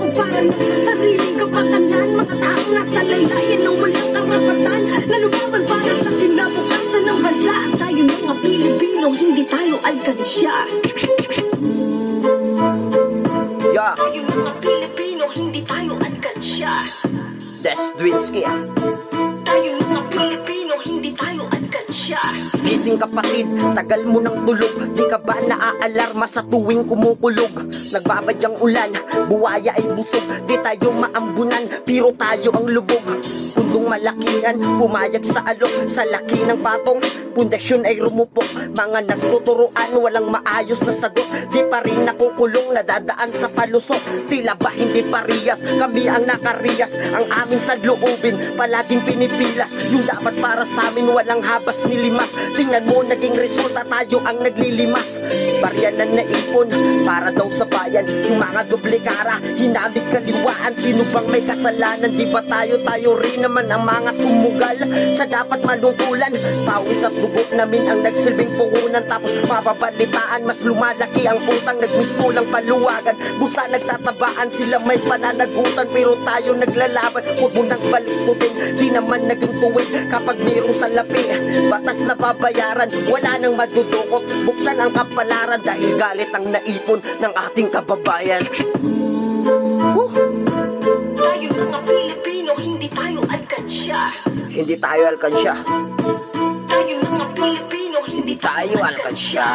tao para lang sa sariling kapakanan. Mga taong nasa laylayan ng walang karapatan na lumaban para sa kinabukasan ng bansa. At tayo mga Pilipino, hindi tayo alkansya. Yeah, Tayo mga Pilipino, hindi tayo alkansya. that's Dwinsky. Tayo mga Pilipino, hindi tayo alkansya. Gising kapatid, tagal mo ng tulog. Di ka ba naaalarma sa tuwing kumukulog? Nagbabadyang ulan, buwaya ay busog. Di tayo maambunan, pero tayo ang lubog. Pundong malakihan, pumayag sa alok. Sa laki ng patong, pundasyon ay rumupok. Mga nagtuturuan, walang maayos na sagot. Di pa rin nakukulong, nadadaan sa palusok. Tila ba hindi parehas, kami ang nakariyas. Ang aming sadloobin, palaging pinipilas. Yung dapat para sa amin, walang habas ni limas. Tingnan mo, naging resulta, tayo ang naglilimas. Baryanan na ipon, para daw sa bayan. Yung mga doble kara, hinamig kaliwaan. Sino bang may kasalanan? Di ba tayo rin naman ang mga sumugal sa dapat manungkulan. Pawis at dugo namin ang nagsilbing puhunan. Tapos mababalitaan, mas lumalaki ang utang. Nagmistulang paluwagan, bulsa nagtatabaan. Sila may pananagutan, pero tayo naglalaban. Huwag mo nang balikutin, di naman naging tuwid. Kapag mayroong salapi, batas na babayaran. Wala nang madudukot, buksan ang kapalaran. Dahil galit ang naipon ng ating kababayan. Tayo mga Pilipino, hindi tayo alkansya. Hindi tayo alkansya. Tayo mga Pilipino, Hindi tayo alkansya.